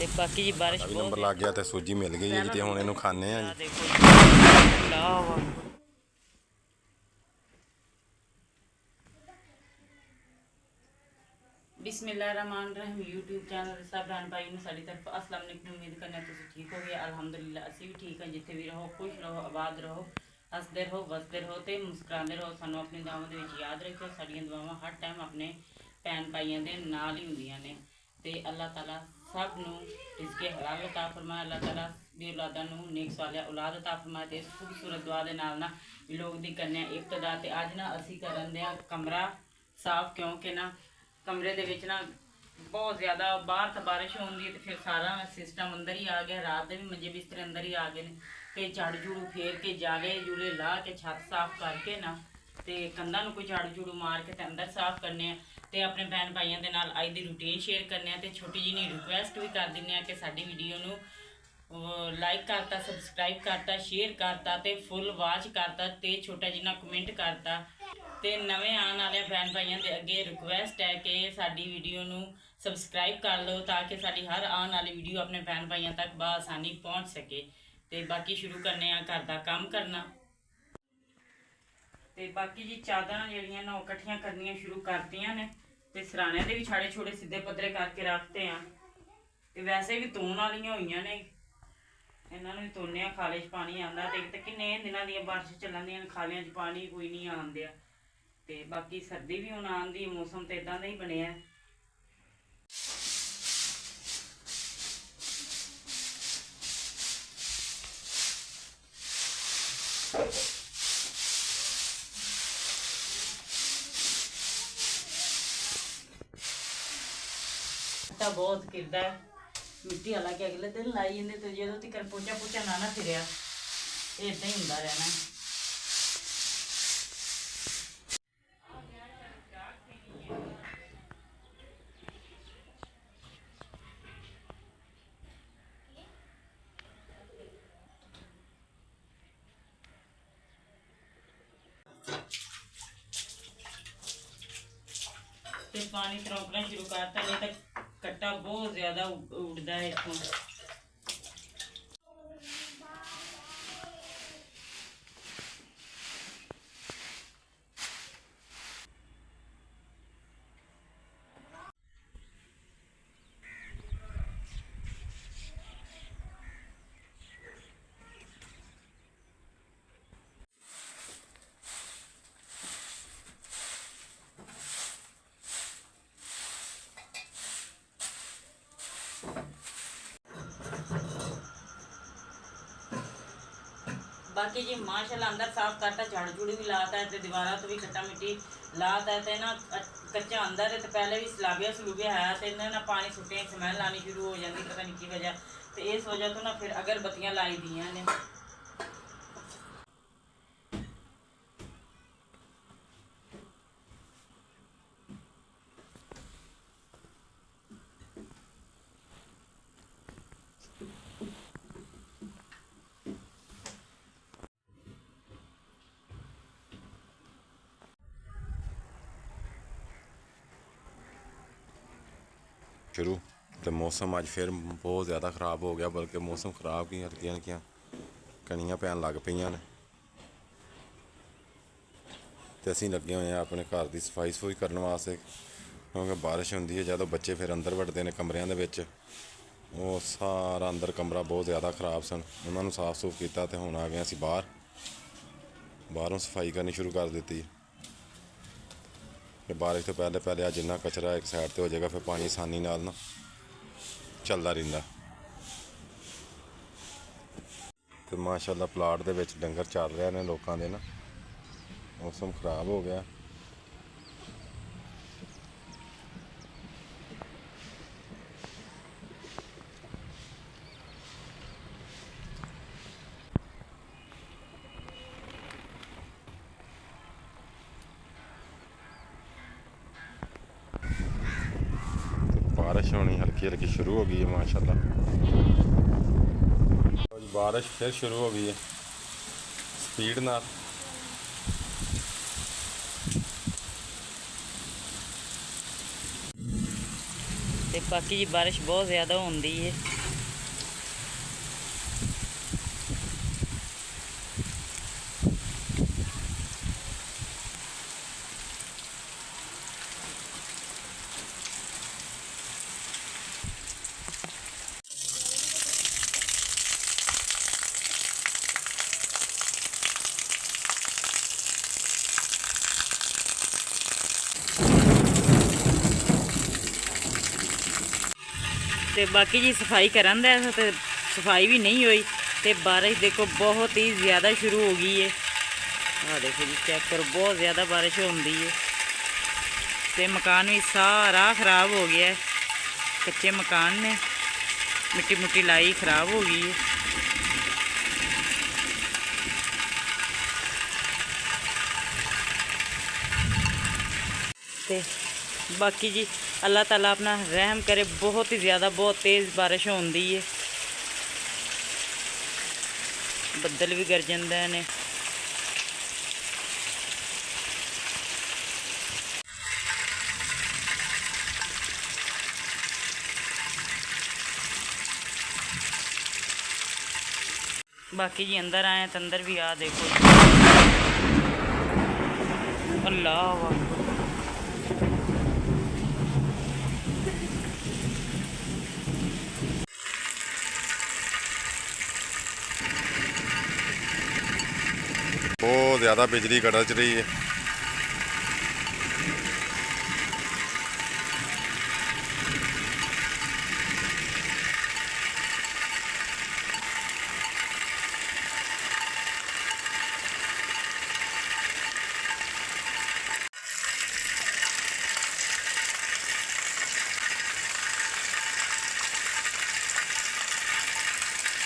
ਤੇ ਬਾਕੀ ਜੀ ਬਾਰਿਸ਼ ਵੀ ਬਹੁਤ ਨੰਬਰ ਲੱਗ ਗਿਆ ਤੇ ਸੂਜੀ ਮਿਲ ਗਈ ਹੈ ਜੀ ਤੇ ਹੁਣ ਇਹਨੂੰ ਖਾਣੇ ਆ ਜੀ। ਦੇਖੋ ਅੱਲਾਹ ਵਾਹਿਗੁਰੂ। बिस्मिल्लाहिर्रहमानिर्रहीम यूट्यूब चैनल सब भैन भाई ने साड़ी तरफ अस्सलाम वालेकुम। उम्मीद करने तुम ठीक हो गए। अल्हम्दुलिल्लाह असी भी ठीक हैं। जिथे भी रहो खुश रहो आबाद रहो हसते रहो वसते रहो तो मुस्कुराते रहो। सानू अपनी दुआवां दे विच याद रखो। साड़ियां दुआवां हर टाइम अपने भैन भाइयों के नाल ही हुंदियां ने ते अल्लाह ताला सब नू रिज़्क़े हलाल अता फरमाए। अल्लाह ताला दी औलादां नू नेक सालिहा औलाद अता फरमाए। ते इस खूबसूरत दुआ दे नाल ना लोग दी करने इब्तिदा ते अज ना असी करन दे कमरा साफ क्योंकि ना कमरे दे विच ना बहुत ज़्यादा बाहर तो बारिश होंदी है तो फिर सारा सिस्टम अंदर ही आ गया। रात के भी मंजे बिस्तरे अंदर ही आ गए ने ते झाड़ू झूड़ू फेर के जाले जूले ला के छत साफ करके ना ते कंधा नूं कोई झाड़ू झूड़ू मार के ते अंदर साफ करने ते अपने भैन भाइयों के नाल अज दी रूटीन शेयर करने ते छोटी जी रिक्वेस्ट भी कर दिंदे कि साडी वीडियो नूं लाइक करता सबसक्राइब करता शेयर करता ते फुल वाच करता ते छोटा जिन्ना कमेंट करता ते नवे आने वाले भैन भाइयों के अगे रिक्वेस्ट है कि साडी वीडियो नूं सबसक्राइब कर लो ताकि साडी हर आने वाली वीडियो अपने भैन भाइयों तक बआसानी पहुँच सके। ते बाकी शुरू करने घर का काम करना ते बाकी जी चादरां जिहड़ियां ना इकट्ठियां करनियां शुरू करतियां ने ते सराने दे भी छाड़े छोड़े सीधे पद्धरे करके रखते हैं ते वैसे भी धोण वालियां होईयां ने इन्हां नूं भी धोने खाले च पानी आंदा ते किन्ने दिनां दी बारिश चलन दियां खालियां च पानी कोई नहीं आन दिया ते बाकी सर्दी भी हुण आन दी मौसम तो इदां दा ही बनिया। बहुत गिरदा है मिट्टी हालांकि अगले दिन लाई जाते तो जो तक पोचा पोचा ना फिरिया इदा ही होंदा रहना। ते पानी तरौकना शुरू करता नहीं तो कट्टा बहुत ज़्यादा उड़ता है इतों। बाकी जी माशाल्लाह अंदर साफ करता झाड़ू झूड़ू भी लाता है तो दीवारा तो भी कट्टा मिट्टी लाता है तो ना कच्चा अंदर है तो पहले भी सलाबिया सलूबिया है तो इन्हें ना पानी सुट्टे स्मैल आनी शुरू हो जाती पता नहीं की वजह तो इस वजह तो ना फिर अगरबत्तियां लाई दियां ने। शुरू तो मौसम अज फिर बहुत ज़्यादा ख़राब हो गया बल्कि मौसम ख़राब की हल्कियां हल्कियां कनियां पैन लग पईयां ने ते असीं लगे हुए हैं अपने घर की सफाई सफूई करने वास्ते क्योंकि बारिश होंदी है जदों बच्चे फिर अंदर वड़दे ने कमरियां दे विच वो सारा अंदर कमरा बहुत ज़्यादा ख़राब सन उन्होंने साफ सूफ किया तो हुण आ गए असीं बाहरों सफाई करनी शुरू कर दी। बारिश तो पहले पहले जिन्ना कचरा एक साइड पर हो जाएगा फिर पानी आसानी नाल ना चलता रहिंदा। तो माशाअल्लाह प्लाट दे विच डंगर चल रहे ने लोकां दे ना मौसम खराब हो गया। बारिश होनी हल्की हल्की शुरू हो गई है माशाल्लाह। बारिश फिर शुरू हो गई है स्पीड नाल। ਤੇ ਬਾਕੀ ਜੀ ਬਾਰਿਸ਼ ਬਹੁਤ ਜ਼ਿਆਦਾ ਹੁੰਦੀ ਹੈ। ਤੇ ਬਾਕੀ ਜੀ ਸਫਾਈ ਕਰਨ ਦਾ ਤੇ ਸਫਾਈ ਵੀ ਨਹੀਂ ਹੋਈ ਤੇ ਬਾਰਿਸ਼ ਦੇਖੋ ਬਹੁਤ ਹੀ ਜ਼ਿਆਦਾ ਸ਼ੁਰੂ ਹੋ ਗਈ ਹੈ। ਆਹ ਦੇਖੋ ਜੀ ਚੈੱਕ ਕਰੋ, ਬਹੁਤ ਜ਼ਿਆਦਾ ਬਾਰਿਸ਼ ਹੁੰਦੀ ਹੈ ਤੇ ਮਕਾਨ ਵੀ ਸਾਰਾ ਖਰਾਬ ਹੋ ਗਿਆ ਹੈ। ਕੱਚੇ ਮਕਾਨ ਨੇ, ਮਿੱਟੀ ਮੁੱਟੀ ਲਾਈ ਖਰਾਬ ਹੋ ਗਈ ਹੈ। ਤੇ बाकी जी अल्लाह ताला अपना रहम करे। बहुत ही ज़्यादा बहुत तेज़ बारिश होती है, बदल भी गरजंदे ने। बाकी जी अंदर आए तो अंदर भी आ देखो, अल्लाह वाह। बहुत ज़्यादा बिजली गरज रही है।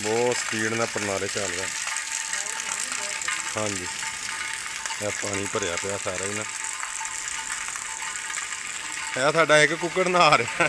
बहुत स्पीड में परनाले चल रहा। हाँ जी, यह पानी भरिया पिया सारा ही ना। है साडा एक कुक्कड़ नहा रहा।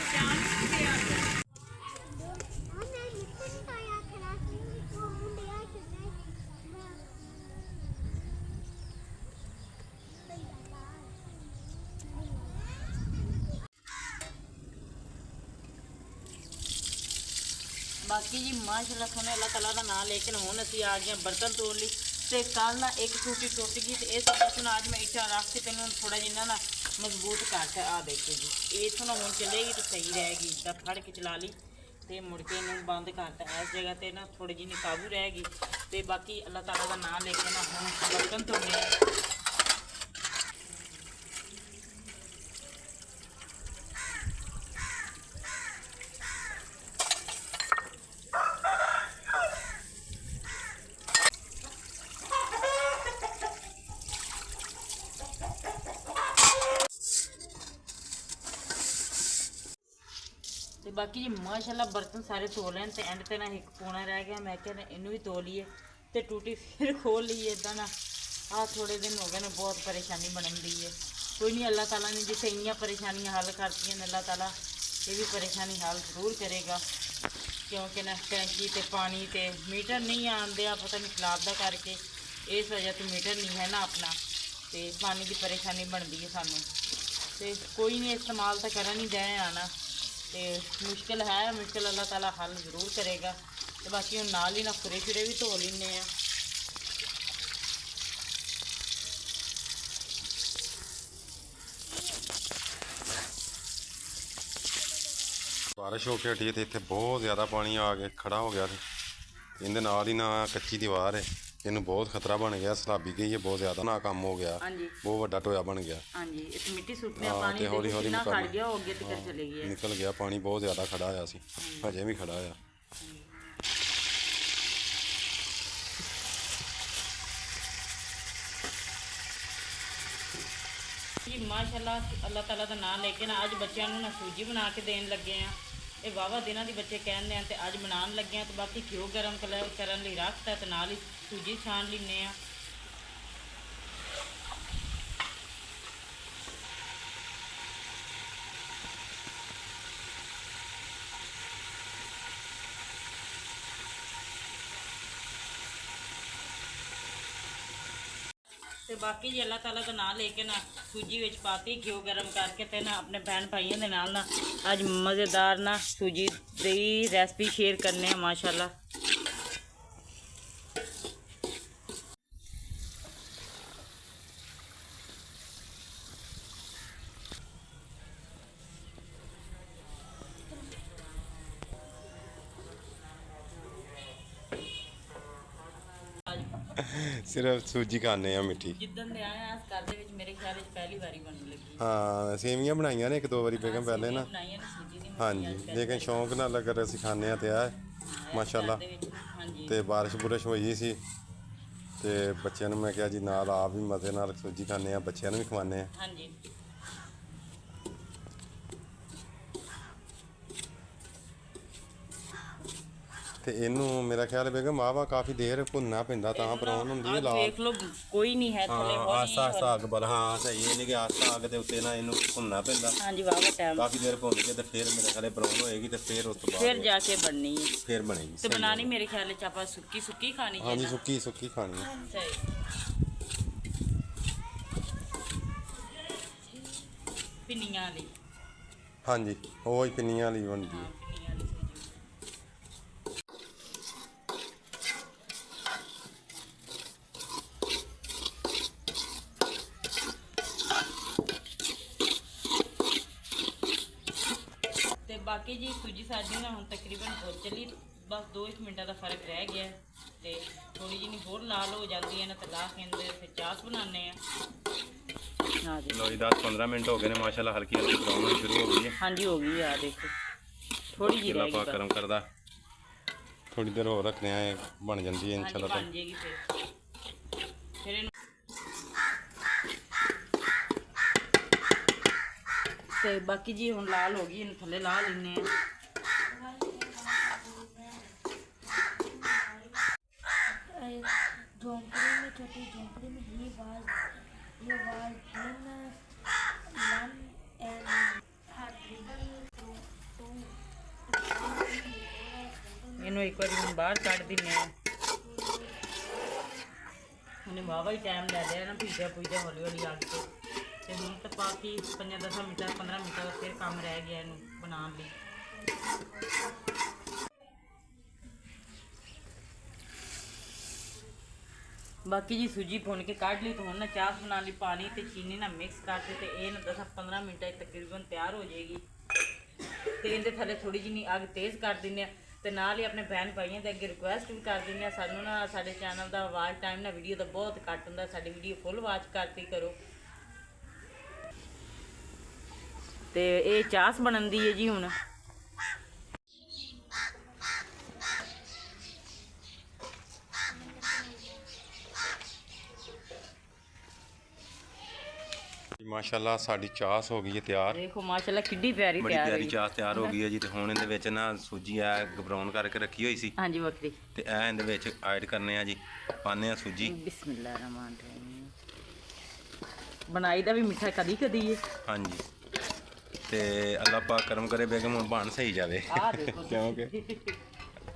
बाकी जी माशाल्लाह सोने अल्लाह ताला का नाम लेकिन हुण असीं आ गए बर्तन तोड़ ली ते कल ना एक टूटी टुट गई तो इस बर्तन आज मैं इटा रख के तेन थोड़ा जिन्ना ना मजबूत करता। आ देखो जी ये इथों ना हुण चलेगी तो सही रहेगी। इदा फड़ के चला ली तो मुड़ के इन्हूं बंद करता। इस जगह पर ना थोड़ी जिन्नी काबू रहेगी। तो बाकी अल्लाह ताला का नाम लेके ना हुण बर्तन धोने। तो बाकी जी माशाल्लाह बर्तन सारे धो लें तो एंड ते ना एक पूना रह गया। मैं क्या इनू भी धो लीए तो टूटी फिर खोल लीए। इदा ना आ थोड़े दिन हो गए ना बहुत परेशानी बनन दी है। कोई नहीं, अल्लाह ताला ने जिसे इन्नियां परेशानियां हल करती हैं अल्लाह ताला ये भी परेशानी हल जरूर करेगा। क्योंकि ना टैंकी तो पानी तो मीटर नहीं आते, पता नहीं खिलाफ का करके इस वजह तो मीटर नहीं है ना अपना, तो पानी की परेशानी बनती है सानू। तो कोई नहीं, इस्तेमाल तो कर नहीं देने आना तो मुश्किल है, मुश्किल अल्लाह ताला हल जरूर करेगा। तो बाकी हम नाल ही ना खुरे शुरे भी धो लेने। बारिश होके हटी है तो इतने बहुत ज़्यादा पानी आ गया, खड़ा हो गया। इहदे नाल ही ना कच्ची दीवार है, इन्हू बहुत खतरा बन गया। सलाबी गई है बहुत ज़्यादा ना, काम हो गया, बहुत बड़ा टोया बन गया। हाँ जी, इस मिट्टी सुटने पानी हौली हौली निकल गया। पानी बहुत ज़्यादा खड़ा होया सी, हजे भी खड़ा होया। जी माशाल्लाह अल्लाह ताला का नाम लेके ना अज बच्चों ना सूजी बना के देन लगे हैं। ये वाहवा दिनों के बच्चे कहने हैं तो अज बना लगे हैं। तो बाकी घ्यो गर्म करने रखता तो नाल ही सूजी छान लेने। ਤੇ ਬਾਕੀ ਜੀ ਅੱਲਾਹ ਤਾਲਾ ਦਾ ਨਾਂ ਲੈ ਕੇ ਨਾ ਸੂਜੀ ਵਿੱਚ ਪਾਤੀ, ਘਿਓ ਗਰਮ ਕਰਕੇ ਤੇ ਨਾ ਆਪਣੇ ਭੈਣ ਭਾਈਆਂ ਦੇ ਨਾਲ ਨਾ ਅੱਜ ਮਜ਼ੇਦਾਰ ਨਾ ਸੂਜੀ ਦੀ ਰੈਸਪੀ ਸ਼ੇਅਰ ਕਰਨੇ ਆ ਮਾਸ਼ਾਅੱਲਾ। ਸਿਰਫ ਸੂਜੀ ਖਾਣੇ ਆ ਮਿੱਠੀ। ਜਿੱਦਣ ਦੇ ਆਏ ਆ ਇਸ ਘਰ ਦੇ ਵਿੱਚ ਮੇਰੇ ਖਿਆਲ ਵਿੱਚ ਪਹਿਲੀ ਵਾਰੀ ਬਣਨ ਲੱਗੀ। ਹਾਂ ਸੇਵੀਆਂ ਬਣਾਈਆਂ ਨੇ 1-2 ਵਾਰੀ ਬੇਗਮ ਪਹਿਲੇ ਨਾ। ਬਣਾਈਆਂ ਨੇ ਸੂਜੀ ਦੀ। ਹਾਂਜੀ ਲੇਕਿਨ ਸ਼ੌਂਕ ਨਾਲ ਅਗਰ ਅਸੀਂ ਖਾਣੇ ਆ ਤੇ ਆ ਮਾਸ਼ਾਅੱਲਾ। ਹਾਂਜੀ ਤੇ ਬਾਰਿਸ਼ ਬੁਰਿਸ਼ ਹੋਈ ਸੀ ਤੇ ਬੱਚਿਆਂ ਨੂੰ ਮੈਂ ਕਿਹਾ ਜੀ ਨਾਲ ਆਪ ਵੀ ਮਜ਼ੇ ਨਾਲ ਸੂਜੀ ਖਾਣੇ ਆ, ਬੱਚਿਆਂ ਨੂੰ ਵੀ ਖਵਾਉਂਦੇ ਆ। ਹਾਂਜੀ ਤੇ ਇਹਨੂੰ ਮੇਰਾ ਖਿਆਲ ਬੇਗਮ ਆਵਾ ਕਾਫੀ ਦੇਰ ਭੁੰਨਣਾ ਪੈਂਦਾ ਤਾਂ ਬਰਾਊਨ ਹੁੰਦੀ ਹੈ ਲਾਲ। ਦੇਖ ਲਓ ਕੋਈ ਨਹੀਂ ਹੈ ਥੱਲੇ ਹਾਂ ਆਸਾ ਆਸਾ ਅੱਗ ਬਲ ਹਾਂ ਸਹੀ ਇਹ ਨਹੀਂ ਕਿ ਆਸਾ ਅੱਗ ਦੇ ਉੱਤੇ ਨਾ ਇਹਨੂੰ ਭੁੰਨਣਾ ਪੈਂਦਾ। ਹਾਂਜੀ ਵਾਵਾ ਟਾਈਮ ਕਾਫੀ ਦੇਰ ਭੁੰਨ ਕੇ ਤੇ ਫਿਰ ਮੇਰੇ ਖਿਆਲੇ ਬਰਾਊਨ ਹੋਏਗੀ ਤੇ ਫਿਰ ਉਸ ਤੋਂ ਫਿਰ ਬਾਅਦ ਜਾ ਕੇ ਬਣਨੀ ਹੈ ਫਿਰ ਬਣੇਗੀ। ਤੇ ਬਣਾਣੀ ਮੇਰੇ ਖਿਆਲ ਵਿੱਚ ਆਪਾਂ ਸੁੱਕੀ ਸੁੱਕੀ ਖਾਣੀ ਹਾਂਜੀ ਸੁੱਕੀ ਸੁੱਕੀ ਖਾਣੀ ਹੈ। ਸਹੀ। ਪਿੰਨੀਆਂ ਲਈ। ਹਾਂਜੀ ਉਹ ਹੀ ਪਿੰਨੀਆਂ ਵਾਲੀ ਬਣਦੀ ਹੈ। ਪਿੰਨੀਆਂ ਲਈ ਸੂਜੀ। ਤੇ ਬਾਕੀ ਜੀ ਸੂਜੀ ਸਾਡੀ ਨਾ ਹੁਣ ਤਕਰੀਬਨ ਹੋ ਚੱਲੀ, ਬਸ 2 ਮਿੰਟਾਂ ਦਾ ਫਰਕ ਰਹਿ ਗਿਆ ਤੇ ਥੋੜੀ ਜਿਹੀ ਹੋਰ ਲਾਲ ਹੋ ਜਾਂਦੀ ਹੈ ਨਾ ਤੇ ਲਾ ਕੇ ਅੰਦਰ ਫਿਰ ਚਾਸ ਬਣਾਉਂਦੇ ਆ। ਹਾਂ ਜੀ ਲੋ ਜੀ 10-15 ਮਿੰਟ ਹੋ ਗਏ ਨੇ ਮਾਸ਼ਾਅੱਲਾ ਹਲਕੀ ਹਲਕੀ ਬਰਾਊਨ ਹੋਣੀ ਸ਼ੁਰੂ ਹੋ ਗਈ ਹੈ। ਹਾਂਜੀ ਹੋ ਗਈ ਆ ਦੇਖੋ ਥੋੜੀ ਜਿਹੀ ਰਹਿ ਆਪਾਂ ਗਈ ਗਰਮ ਕਰਦਾ ਥੋੜੀ ਦੇਰ ਹੋਰ ਰੱਖਦੇ ਆ ਇਹ ਬਣ ਜਾਂਦੀ ਹੈ ਹਾਂਜੀ ਇਨਸ਼ਾਅੱਲਾ। ਬਣ ਜਾਏਗੀ ਫਿਰ ਇਹਨੂੰ ਤੇ ਬਾਕੀ ਜੀ ਹੁਣ ਲਾਲ ਹੋ ਗਈ, ਇਹਨੂੰ ਥੱਲੇ ਲਾ ਲੈਣੇ ਆ। झोंपड़ी में छोटी झोंपड़ी में ये वाल ਇਹਨੂੰ ਇੱਕ ਵਾਰੀ ਹੁਣ ਬਾਹਰ ਕੱਢ ਦਿੰਨੇ ਆ। ਉਹਨੇ ਵਾਵਾ ਹੀ ਟਾਈਮ ਲੈ ਲਿਆ ਨਾ ਭੀਜਾ ਭੁਜਾ ਹੌਲੀ ਹੌਲੀ ਅੱਗ ਤੇ ਹੁਣ ਤਾਂ ਬਾਕੀ 5-10 ਮਿੰਟਾਂ 15 ਮਿੰਟਾਂ ਦਾ ਫਿਰ ਕੰਮ ਰਹਿ ਗਿਆ ਇਹਨੂੰ ਬਣਾਉਣ ਲਈ। ਬਾਕੀ ਜੀ ਸੂਜੀ ਭੁੰਨ ਕੇ ਕੱਢ ਲਈ ਤੇ ਹੁਣ ਨਾ ਚਾਹ ਬਣਾਉਣ ਲਈ ਪਾਣੀ ਤੇ ਚੀਨੀ ਨਾਲ ਮਿਕਸ ਕਰਕੇ ਤੇ ਇਹ ਨਾ 10-15 ਮਿੰਟਾਂ 'ਚ ਤਕਰੀਬਨ ਤਿਆਰ ਹੋ ਜਾਏਗੀ। ਤੇ ਇਹਦੇ ਥੱਲੇ ਥੋੜੀ ਜਿਹੀ ਅੱਗ ਤੇਜ਼ ਕਰ ਦਿੰਦੇ ਆ ਤੇ ਨਾਲ ਹੀ ਆਪਣੇ ਭੈਣ ਭਾਈਆਂ ਦੇ ਅੱਗੇ ਰਿਕੁਐਸਟ ਵੀ ਕਰ ਦਿੰਦੇ ਆ, ਸਾਨੂੰ ਨਾ ਸਾਡੇ ਚੈਨਲ ਦਾ ਵਾਚ ਟਾਈਮ ਨਾ ਵੀਡੀਓ ਦਾ ਬਹੁਤ ਘੱਟ ਹੁੰਦਾ, ਸਾਡੀ ਵੀਡੀਓ ਫੁੱਲ ਵਾਚ ਕਰਤੀ ਕਰੋ। ਤੇ ਇਹ ਚਾਸ ਬਣਨ ਦੀ ਹੈ ਜੀ ਹੁਣ। ਮਾਸ਼ਾਅੱਲਾ ਸਾਡੀ ਚਾਸ ਹੋ ਗਈ ਹੈ ਤਿਆਰ। ਦੇਖੋ ਮਾਸ਼ਾਅੱਲਾ ਕਿੱਡੀ ਪਿਆਰੀ ਬੜੀ ਤਿਆਰ ਪਿਆਰੀ ਹੋਈ। ਚਾਸ ਤਿਆਰ ਹੋ ਗਈ ਹੈ ਜੀ। ਤੇ ਹੁਣ ਇਹਦੇ ਵਿੱਚ ਨਾ ਸੂਜੀ ਆ ਬਰਾਊਨ ਕਰਕੇ ਰੱਖੀ ਹੋਈ ਸੀ ਹਾਂਜੀ ਵੱਖਰੀ। ਤੇ ਇਹ ਇਹਦੇ ਵਿੱਚ ਐਡ ਕਰਨੇ ਆ ਜੀ, ਪਾਉਂਦੇ ਆ ਸੂਜੀ। ਬਿਸਮਿਲ੍ਲਾਹ ਰਹਿਮਾਨ ਰਹੀਮ। ਬਣਾਈ ਦਾ ਵੀ ਮਿੱਠਾ ਕਦੀ ਕਦੀ ਹੈ। ਹਾਂਜੀ ਤੇ ਅੱਲਾਹ ਪਾਕ ਕਰਮ ਕਰੇ ਬੇਗਮ ਹੁਣ ਬਣ ਸਹੀ ਜਾਵੇ ਆਹ ਦੇਖੋ ਕਿਉਂਕਿ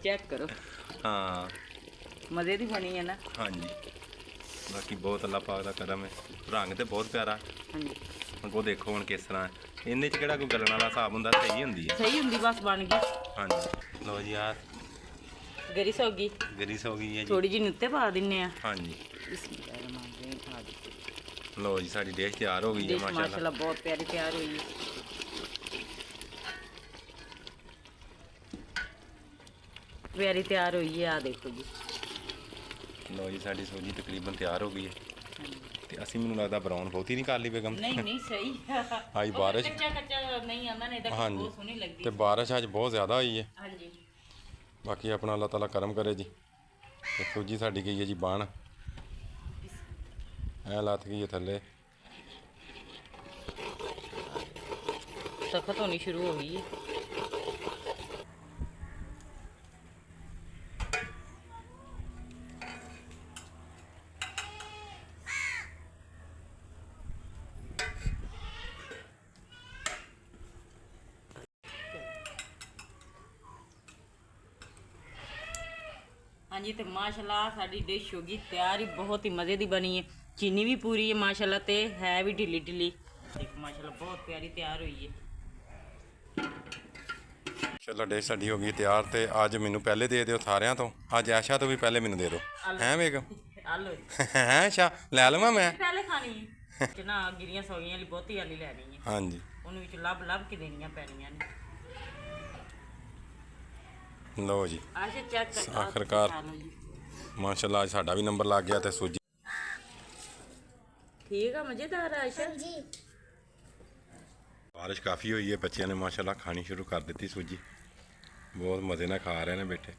ਚੈੱਕ ਕਰੋ ਹਾਂ ਮਜ਼ੇ ਦੀ ਬਣੀ ਹੈ ਨਾ। ਹਾਂਜੀ ਬਾਕੀ ਬਹੁਤ ਅੱਲਾਹ ਪਾਕ ਦਾ ਕਰਮ ਹੈ। ਰੰਗ ਤੇ ਬਹੁਤ ਪਿਆਰਾ। ਹਾਂਜੀ ਉਹ ਦੇਖੋ ਹੁਣ ਕਿਸ ਤਰ੍ਹਾਂ ਇਹਦੇ 'ਚ ਕਿਹੜਾ ਕੋਈ ਗਲਣ ਵਾਲਾ ਹਿਸਾਬ ਹੁੰਦਾ, ਸਹੀ ਹੁੰਦੀ ਹੈ। ਸਹੀ ਹੁੰਦੀ ਬਸ ਬਣ ਗਈ। ਹਾਂਜੀ ਲਓ ਜੀ ਆ ਗਰੀਸ ਹੋ ਗਈ, ਗਰੀਸ ਹੋ ਗਈ ਹੈ ਜੀ। ਥੋੜੀ ਜਿਹੀ ਉੱਤੇ ਪਾ ਦਿੰਨੇ ਆ। ਹਾਂਜੀ ਬਿਸਮਿਲ੍ਲਾਹ ਰਹਿਮਾਨ ਰਹੀਮ ਪਾ ਦਿੱਤੀ। ਲਓ ਜੀ ਸਾਡੀ ਡਿਸ਼ ਤਿਆਰ ਹੋ ਗਈ ਹੈ ਡਿਸ਼ ਮਾਸ਼ਾਅੱਲਾ। ਮਾਸ਼ਾਅੱਲਾ ਬਹੁਤ ਪਿਆਰੀ ਤਿਆਰ ਹੋਈ ਹੈ। ਪਿਆਰੀ ਤਿਆਰ ਹੋਈ ਹੈ। ਆ ਦੇਖੋ ਜੀ ਲਓ ਜੀ ਸਾਡੀ ਸੂਜੀ ਤਕਰੀਬਨ ਤਿਆਰ ਹੋ ਗਈ ਹੈ ਤੇ ਅਸੀਂ ਮੈਨੂੰ ਲੱਗਦਾ ਬਰਾਊਨ ਬਹੁਤੀ ਨਹੀਂ ਕਰ ਲਈ ਬੇਗਮ। ਨਹੀਂ ਨਹੀਂ ਸਹੀ ਆਈ ਬਾਰਿਸ਼। ਕੱਚਾ ਕੱਚਾ ਨਹੀਂ ਆਂਦਾ, ਨਹੀਂ ਤਾਂ ਹਾਂਜੀ ਬਹੁਤ ਸੋਹਣੀ ਲੱਗਦੀ। ਤੇ ਬਾਰਿਸ਼ ਅੱਜ ਬਹੁਤ ਜ਼ਿਆਦਾ ਹੋਈ ਹੈ। ਹਾਂਜੀ ਬਾਕੀ ਆਪਣਾ ਅੱਲਾਹ ਤਾਲਾ ਕਰਮ ਕਰੇ ਜੀ। ਤੇ ਸੂਜੀ ਸਾਡੀ ਗਈ ਹੈ ਜੀ ਬਣ, ਐ ਲੱਤ ਗਈ ਹੈ ਥੱਲੇ। ਸਖਤ ਹੋਣੀ ਸ਼ੁਰੂ ਹੋ ਗਈ ਹੈ। ਹਾਂਜੀ ਤੇ ਮਾਸ਼ਾਅੱਲਾ ਸਾਡੀ ਡਿਸ਼ ਹੋ ਗਈ ਤਿਆਰ ਹੀ, ਬਹੁਤ ਹੀ ਮਜ਼ੇ ਦੀ ਬਣੀ ਹੈ। ਚੀਨੀ ਵੀ ਪੂਰੀ ਹੈ ਮਾਸ਼ਾਅੱਲਾ ਤੇ ਹੈ ਵੀ ਢਿੱਲੀ ਢਿੱਲੀ। ਦੇਖ ਮਾਸ਼ਾਅੱਲਾ ਬਹੁਤ ਪਿਆਰੀ ਤਿਆਰ ਹੋਈ ਹੈ। ਚਲੋ ਡਿਸ਼ ਸਾਡੀ ਹੋ ਗਈ ਤਿਆਰ ਤੇ ਅੱਜ ਮੈਨੂੰ ਪਹਿਲੇ ਦੇ ਦਿਓ ਸਾਰਿਆਂ ਤੋਂ। ਅੱਜ ਆਸ਼ਾ ਤੋਂ ਵੀ ਪਹਿਲੇ ਮੈਨੂੰ ਦੇ ਦਿਓ। ਹੈਂ ਵੇਖ ਆ ਲੋ ਹੈਂ ਆਸ਼ਾ ਲੈ ਲਵਾਂ ਮੈਂ। ਪਹਿਲੇ ਖਾਣੀ ਹੈ ਕਿ ਨਾ ਗਿਰੀਆਂ ਸੌਗੀਆਂ ਵਾਲੀ ਬਹੁਤੀ ਵਾਲੀ ਲੈਣੀ ਹੈ। ਹਾਂਜੀ ਉਹਨੂੰ ਵਿੱਚ ਲੱਭ ਕੇ ਦੇਣੀਆਂ ਪੈਣੀਆਂ ਨੇ। ਲਓ ਜੀ ਆਸ਼ਾ ਚੈੱਕ ਕਰ ਆਖਰਕਾਰ ਖਾ ਲਓ ਜੀ। ਮਾਸ਼ਾਅੱਲਾ ਅੱਜ ਸਾਡਾ ਵੀ ਨੰਬਰ ਲੱਗ ਗਿਆ ਤੇ ਸੂਜੀ ਠੀਕ ਆ ਮਜ਼ੇਦਾਰ ਆ ਆਸ਼ਾ। जी ਬਾਰਿਸ਼ ਕਾਫੀ ਹੋਈ ਹੈ ਬੱਚਿਆਂ ਨੇ ਮਾਸ਼ਾਅੱਲਾ ਖਾਣੀ ਸ਼ੁਰੂ ਕਰ ਦਿੱਤੀ ਸੂਜੀ। ਬਹੁਤ ਮਜ਼ੇ ਨਾਲ ਖਾ ਰਹੇ ਨੇ ਬੈਠੇ।